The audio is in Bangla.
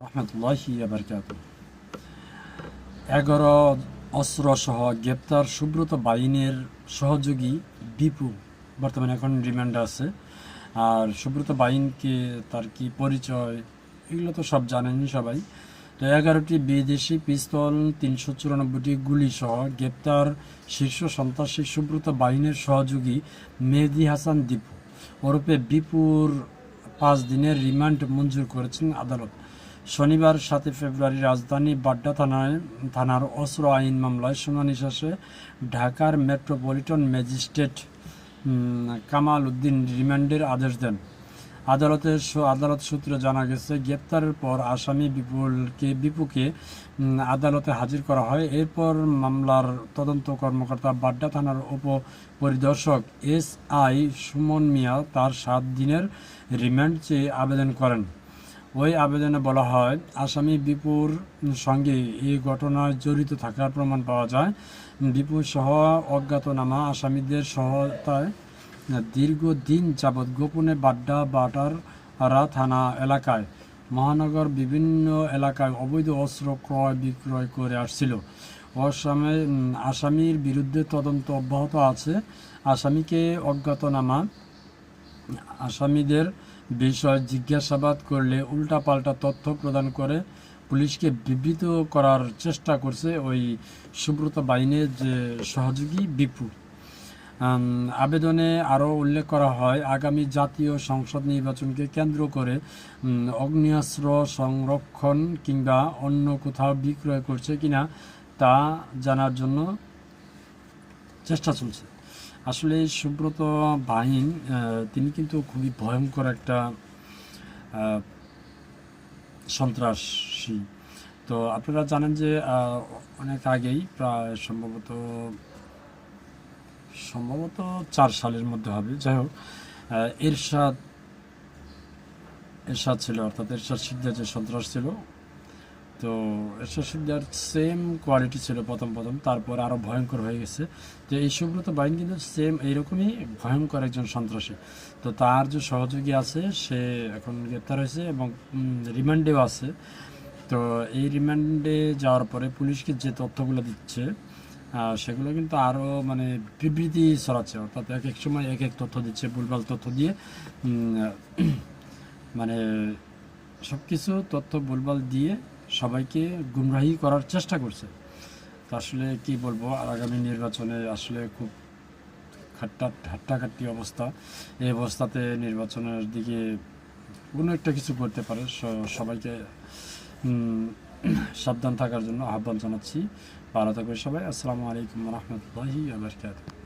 রহমতুল্লাহি বারকাতুহু। 11 অস্ত্রসহ গ্রেপ্তার সুব্রত বাইনের সহযোগী বিপু বর্তমানে এখন রিমান্ডে আছে। আর সুব্রত বাইনকে তার কি পরিচয় এগুলো তো সব জানেনই সবাই। তো 11টি বিদেশি পিস্তল 394টি গুলি সহ গ্রেপ্তার শীর্ষ সন্ত্রাসী সুব্রত বাইনের সহযোগী মেহেদী হাসান দীপু ওরফে বিপুর 5 দিনের রিমান্ড মঞ্জুর করেছেন আদালত। শনিবার 7 ফেব্রুয়ারি রাজধানী বাড্ডা থানার অস্ত্র আইন মামলায় শুনানি শেষে ঢাকার মেট্রোপলিটন ম্যাজিস্ট্রেট কামাল উদ্দিন রিমান্ডের আদেশ দেন। আদালত সূত্রে জানা গেছে, গ্রেপ্তারের পর আসামি বিপুকে আদালতে হাজির করা হয়। এরপর মামলার তদন্ত কর্মকর্তা বাড্ডা থানার উপপরিদর্শক SI সুমন মিয়া তার 7 দিনের রিমান্ড চেয়ে আবেদন করেন। ওই আবেদনে বলা হয়, আসামি বিপুর সঙ্গে এই ঘটনায় জড়িত থাকার প্রমাণ পাওয়া যায়। বিপুর সহ অজ্ঞাতনামা আসামিদের সহায়তায় দীর্ঘদিন যাবৎ গোপনে বাড্ডা থানা এলাকায় মহানগর বিভিন্ন এলাকায় অবৈধ অস্ত্র ক্রয় বিক্রয় করে আসছিল। আসামির বিরুদ্ধে তদন্ত অব্যাহত আছে। আসামিকে অজ্ঞাতনামা আসামিদের বিষয় জিজ্ঞাসাবাদ করলে উল্টাপাল্টা তথ্য প্রদান করে পুলিশকে বিব্রত করার চেষ্টা করছে ওই সুব্রত বাইনের যে সহযোগী বিপু। আবেদনে আরও উল্লেখ করা হয়, আগামী জাতীয় সংসদ নির্বাচনকে কেন্দ্র করে অগ্নেয়াস্ত্র সংরক্ষণ কিংবা অন্য কোথাও বিক্রয় করছে কিনা তা জানার জন্য চেষ্টা চলছে। আসলে এই সুব্রত বাইন তিনি কিন্তু খুবই ভয়ঙ্কর একটা সন্ত্রাসী। তো আপনারা জানেন যে অনেক আগেই প্রায় সম্ভবত 4 সালের মধ্যে হবে, যাই হোক, এরশাদ ছিল, অর্থাৎ এরশাদ সিকদার যে সন্ত্রাস ছিল, তো এরশাদ সিকদার সেম কোয়ালিটি ছিল প্রথম, তারপর আরও ভয়ঙ্কর হয়ে গেছে। তো এই সুব্রত বাইন কিন্তু সেম এইরকমই ভয়ঙ্কর একজন সন্ত্রাসী। তো তার যে সহযোগী আছে সে এখন গ্রেপ্তার হয়েছে এবং রিমান্ডেও আছে। তো এই রিমান্ডে যাওয়ার পরে পুলিশকে যে তথ্যগুলো দিচ্ছে সেগুলো কিন্তু আরও মানে বিবৃতি ছড়াচ্ছে, অর্থাৎ এক সময় এক তথ্য দিচ্ছে, ভুলভাল তথ্য দিয়ে মানে সব কিছু তথ্য ভুলভাল দিয়ে সবাইকে গুমরাহি করার চেষ্টা করছে। তো আসলে কি বলবো, আর আগামী নির্বাচনে আসলে খুব হাট্টাখাট্টি অবস্থা। এই অবস্থাতে নির্বাচনের দিকে কোনো একটা কিছু করতে পারে। সবাইকে সাবধান থাকার জন্য আহ্বান জানাচ্ছি। ভালো থাকবে সবাই। আসসালামু আলাইকুম রহমতুল্লাহি ওয়া বারাকাতুহু।